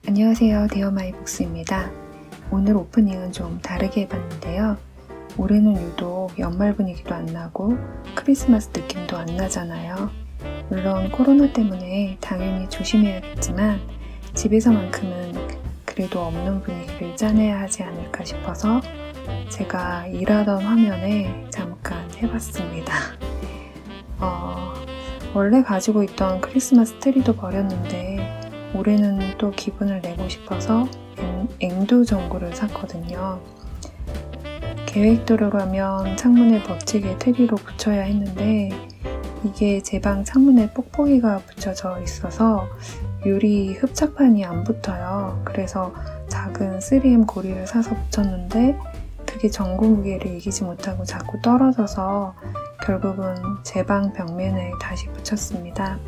안녕하세요. 데어마이북스입니다. 오늘 오프닝은 좀 다르게 해봤는데요. 올해는 유독 연말 분위기도 안 나고 크리스마스 느낌도 안 나잖아요. 물론 코로나 때문에 당연히 조심해야겠지만 집에서만큼은 그래도 없는 분위기를 짜내야 하지 않을까 싶어서 제가 일하던 화면에 잠깐 해봤습니다. 원래 가지고 있던 크리스마스 트리도 버렸는데 올해는 또 기분을 내고 싶어서 앵두 전구를 샀거든요. 계획대로라면 창문에 멋지게 트리로 붙여야 했는데 이게 제 방 창문에 뽁뽁이가 붙여져 있어서 유리 흡착판이 안 붙어요. 그래서 작은 3M 고리를 사서 붙였는데 그게 전구 무게를 이기지 못하고 자꾸 떨어져서 결국은 제 방 벽면에 다시 붙였습니다.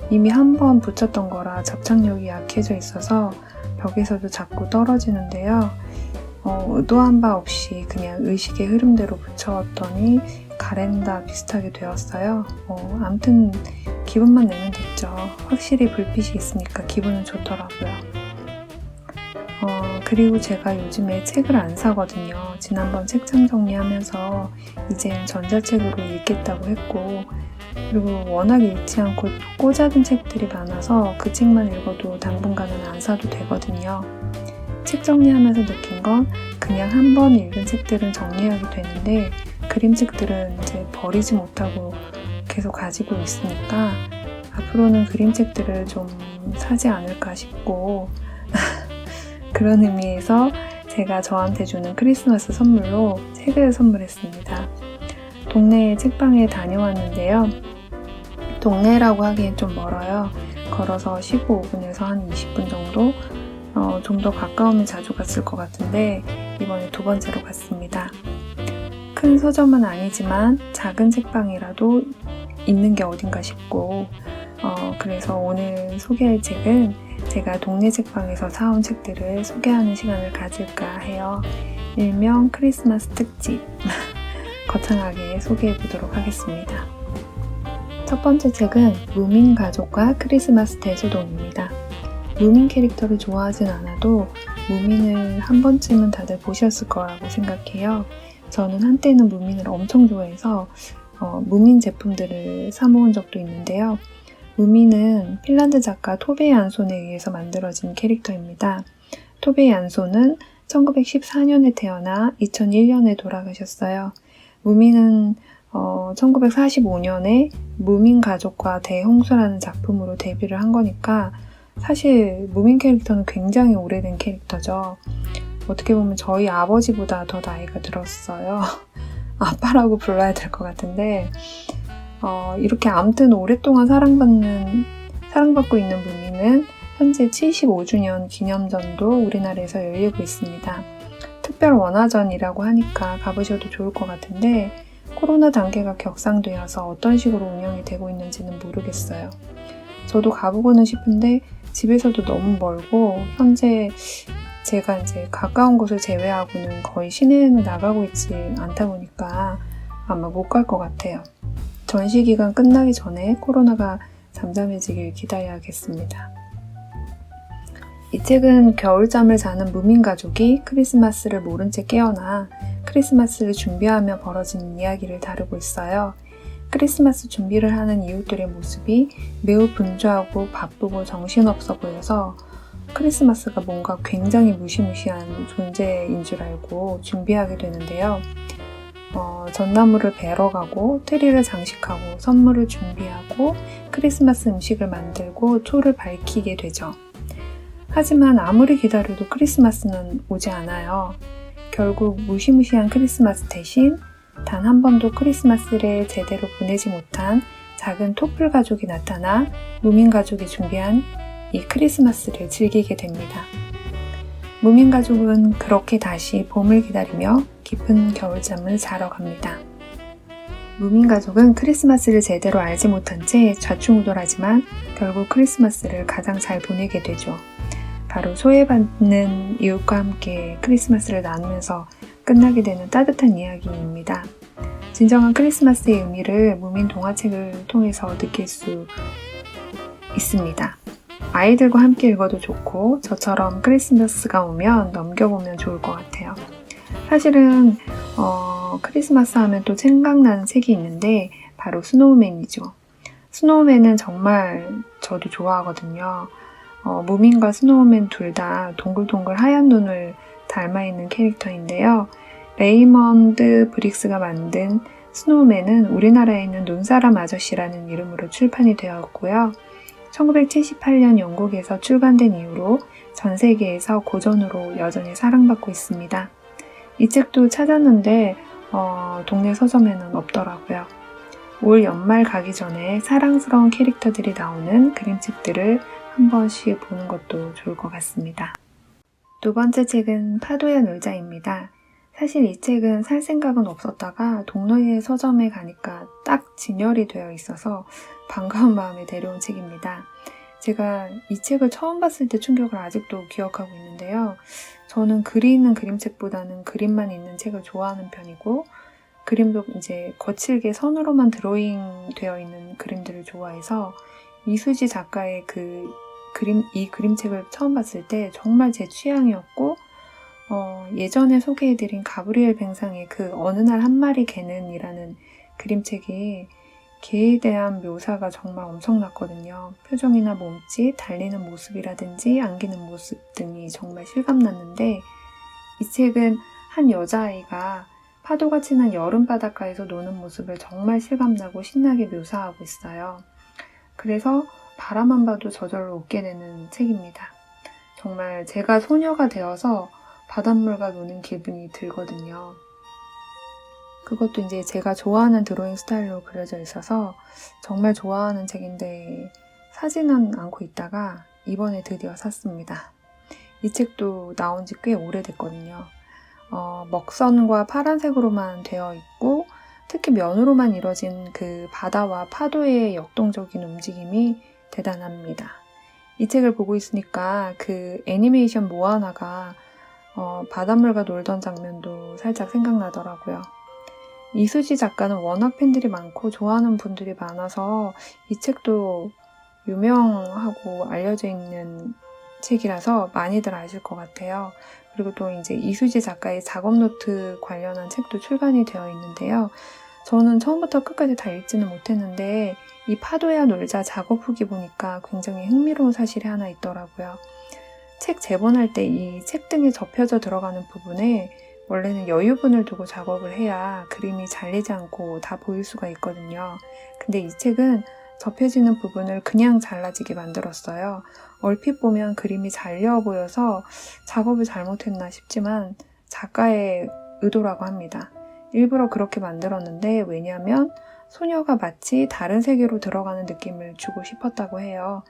이미 한 번 붙였던 거라 접착력이 약해져 있어서 벽에서도 자꾸 떨어지는데요. 의도한 바 없이 그냥 의식의 흐름대로 붙여왔더니 가랜다 비슷하게 되었어요. 아무튼 기분만 내면 됐죠. 확실히 불빛이 있으니까 기분은 좋더라고요. 그리고 제가 요즘에 책을 안 사거든요. 지난번 책장 정리하면서 이젠 전자책으로 읽겠다고 했고 그리고 워낙 읽지 않고 꽂아둔 책들이 많아서 그 책만 읽어도 당분간은 안 사도 되거든요. 책 정리하면서 느낀 건 그냥 한 번 읽은 책들은 정리하게 되는데 그림책들은 이제 버리지 못하고 계속 가지고 있으니까 앞으로는 그림책들을 좀 사지 않을까 싶고 그런 의미에서 제가 저한테 주는 크리스마스 선물로 책을 선물했습니다. 동네 책방에 다녀왔는데요. 동네라고 하기엔 좀 멀어요. 걸어서 15분에서 한 20분 정도? 좀 더 가까우면 자주 갔을 것 같은데 이번에 2번째로 갔습니다. 큰 서점은 아니지만 작은 책방이라도 있는 게 어딘가 싶고 그래서 오늘 소개할 책은 제가 동네 책방에서 사온 책들을 소개하는 시간을 가질까 해요. 일명 크리스마스 특집 거창하게 소개해 보도록 하겠습니다. 첫 번째 책은 무민 가족과 크리스마스 대소동입니다. 무민 캐릭터를 좋아하진 않아도 무민을 한 번쯤은 다들 보셨을 거라고 생각해요. 저는 한때는 무민을 엄청 좋아해서 무민 제품들을 사 모은 적도 있는데요. 무민은 핀란드 작가 토베 얀손에 의해서 만들어진 캐릭터입니다. 토베 얀손은 1914년에 태어나 2001년에 돌아가셨어요. 무민은 1945년에 무민가족과 대홍수라는 작품으로 데뷔를 한 거니까 사실 무민 캐릭터는 굉장히 오래된 캐릭터죠. 어떻게 보면 저희 아버지보다 더 나이가 들었어요. 아빠라고 불러야 될 것 같은데 이렇게 아무튼 오랫동안 사랑받고 있는 무민은 현재 75주년 기념전도 우리나라에서 열리고 있습니다. 특별 원화전이라고 하니까 가보셔도 좋을 것 같은데 코로나 단계가 격상되어서 어떤 식으로 운영이 되고 있는지는 모르겠어요. 저도 가보고는 싶은데 집에서도 너무 멀고 현재 제가 이제 가까운 곳을 제외하고는 거의 시내에는 나가고 있지 않다 보니까 아마 못 갈 것 같아요. 전시 기간 끝나기 전에 코로나가 잠잠해지길 기다려야겠습니다. 이 책은 겨울잠을 자는 무민 가족이 크리스마스를 모른 채 깨어나 크리스마스를 준비하며 벌어진 이야기를 다루고 있어요. 크리스마스 준비를 하는 이웃들의 모습이 매우 분주하고 바쁘고 정신없어 보여서 크리스마스가 뭔가 굉장히 무시무시한 존재인 줄 알고 준비하게 되는데요. 전나무를 베러 가고 트리를 장식하고 선물을 준비하고 크리스마스 음식을 만들고 초를 밝히게 되죠. 하지만 아무리 기다려도 크리스마스는 오지 않아요. 결국 무시무시한 크리스마스 대신 단 한 번도 크리스마스를 제대로 보내지 못한 작은 토플 가족이 나타나 무민 가족이 준비한 이 크리스마스를 즐기게 됩니다. 무민 가족은 그렇게 다시 봄을 기다리며 깊은 겨울잠을 자러 갑니다. 무민 가족은 크리스마스를 제대로 알지 못한 채 좌충우돌하지만 결국 크리스마스를 가장 잘 보내게 되죠. 바로 소외받는 이웃과 함께 크리스마스를 나누면서 끝나게 되는 따뜻한 이야기입니다. 진정한 크리스마스의 의미를 무민 동화책을 통해서 느낄 수 있습니다. 아이들과 함께 읽어도 좋고 저처럼 크리스마스가 오면 넘겨보면 좋을 것 같아요. 사실은 크리스마스 하면 또 생각나는 책이 있는데 바로 스노우맨이죠. 스노우맨은 정말 저도 좋아하거든요. 무민과 스노우맨 둘 다 동글동글 하얀 눈을 닮아있는 캐릭터인데요. 레이먼드 브릭스가 만든 스노우맨은 우리나라에 있는 눈사람 아저씨라는 이름으로 출판이 되었고요. 1978년 영국에서 출간된 이후로 전 세계에서 고전으로 여전히 사랑받고 있습니다. 이 책도 찾았는데 동네 서점에는 없더라고요. 올 연말 가기 전에 사랑스러운 캐릭터들이 나오는 그림책들을 한 번씩 보는 것도 좋을 것 같습니다. 두 번째 책은 파도야 놀자입니다. 사실 이 책은 살 생각은 없었다가 동네의 서점에 가니까 딱 진열이 되어 있어서 반가운 마음에 데려온 책입니다. 제가 이 책을 처음 봤을 때 충격을 아직도 기억하고 있는데요. 저는 글이 있는 그림책보다는 그림만 있는 책을 좋아하는 편이고 그림도 이제 거칠게 선으로만 드로잉 되어 있는 그림들을 좋아해서 이수지 작가의 이 그림책을 처음 봤을 때 정말 제 취향이었고 예전에 소개해드린 가브리엘 뱅상의 그 어느 날 한 마리 개는 이라는 그림책이 개에 대한 묘사가 정말 엄청났거든요. 표정이나 몸짓, 달리는 모습이라든지 안기는 모습 등이 정말 실감났는데 이 책은 한 여자아이가 파도가 치는 여름 바닷가에서 노는 모습을 정말 실감나고 신나게 묘사하고 있어요. 그래서 바라만 봐도 저절로 웃게 되는 책입니다. 정말 제가 소녀가 되어서 바닷물과 노는 기분이 들거든요. 그것도 이제 제가 좋아하는 드로잉 스타일로 그려져 있어서 정말 좋아하는 책인데 사지는 않고 있다가 이번에 드디어 샀습니다. 이 책도 나온 지 꽤 오래됐거든요. 먹선과 파란색으로만 되어 있고 특히 면으로만 이뤄진 그 바다와 파도의 역동적인 움직임이 대단합니다. 이 책을 보고 있으니까 그 애니메이션 모아나가 바닷물과 놀던 장면도 살짝 생각나더라고요. 이수지 작가는 워낙 팬들이 많고 좋아하는 분들이 많아서 이 책도 유명하고 알려져 있는 책이라서 많이들 아실 것 같아요. 그리고 또 이제 이수지 작가의 작업 노트 관련한 책도 출간이 되어 있는데요. 저는 처음부터 끝까지 다 읽지는 못했는데 이 파도야 놀자 작업 후기 보니까 굉장히 흥미로운 사실이 하나 있더라고요. 책 제본할 때 이 책 등에 접혀져 들어가는 부분에 원래는 여유분을 두고 작업을 해야 그림이 잘리지 않고 다 보일 수가 있거든요. 근데 이 책은 접혀지는 부분을 그냥 잘라지게 만들었어요. 얼핏 보면 그림이 잘려 보여서 작업을 잘못했나 싶지만 작가의 의도라고 합니다. 일부러 그렇게 만들었는데 왜냐하면 소녀가 마치 다른 세계로 들어가는 느낌을 주고 싶었다고 해요.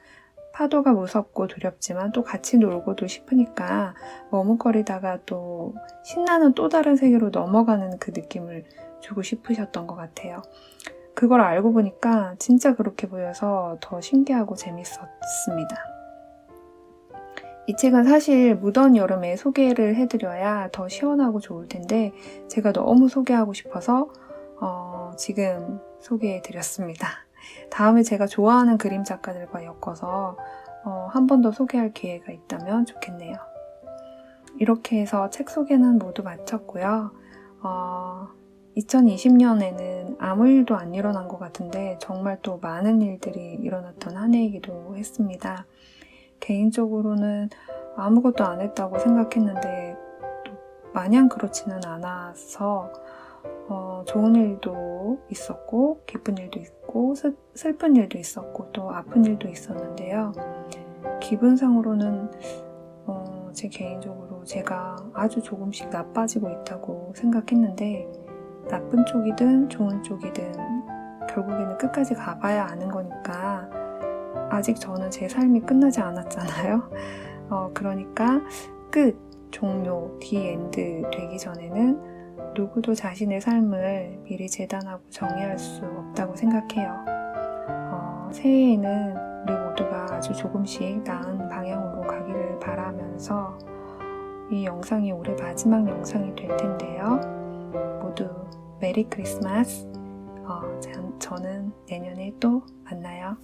파도가 무섭고 두렵지만 또 같이 놀고도 싶으니까 머뭇거리다가 또 신나는 또 다른 세계로 넘어가는 그 느낌을 주고 싶으셨던 것 같아요. 그걸 알고 보니까 진짜 그렇게 보여서 더 신기하고 재밌었습니다. 이 책은 사실 무더운 여름에 소개를 해드려야 더 시원하고 좋을 텐데 제가 너무 소개하고 싶어서 지금 소개해드렸습니다. 다음에 제가 좋아하는 그림 작가들과 엮어서 한 번 더 소개할 기회가 있다면 좋겠네요. 이렇게 해서 책 소개는 모두 마쳤고요. 2020년에는 아무 일도 안 일어난 것 같은데 정말 또 많은 일들이 일어났던 한 해이기도 했습니다. 개인적으로는 아무것도 안 했다고 생각했는데 또 마냥 그렇지는 않아서 좋은 일도 있었고 기쁜 일도 있고 슬픈 일도 있었고 또 아픈 일도 있었는데요. 기분상으로는 제 개인적으로 제가 아주 조금씩 나빠지고 있다고 생각했는데 나쁜 쪽이든 좋은 쪽이든 결국에는 끝까지 가봐야 아는 거니까 아직 저는 제 삶이 끝나지 않았잖아요. 그러니까 끝, 종료, 디엔드 되기 전에는 누구도 자신의 삶을 미리 재단하고 정의할 수 없다고 생각해요. 새해에는 우리 모두가 아주 조금씩 나은 방향으로 가기를 바라면서 이 영상이 올해 마지막 영상이 될 텐데요. 모두 메리 크리스마스. 저는 내년에 또 만나요.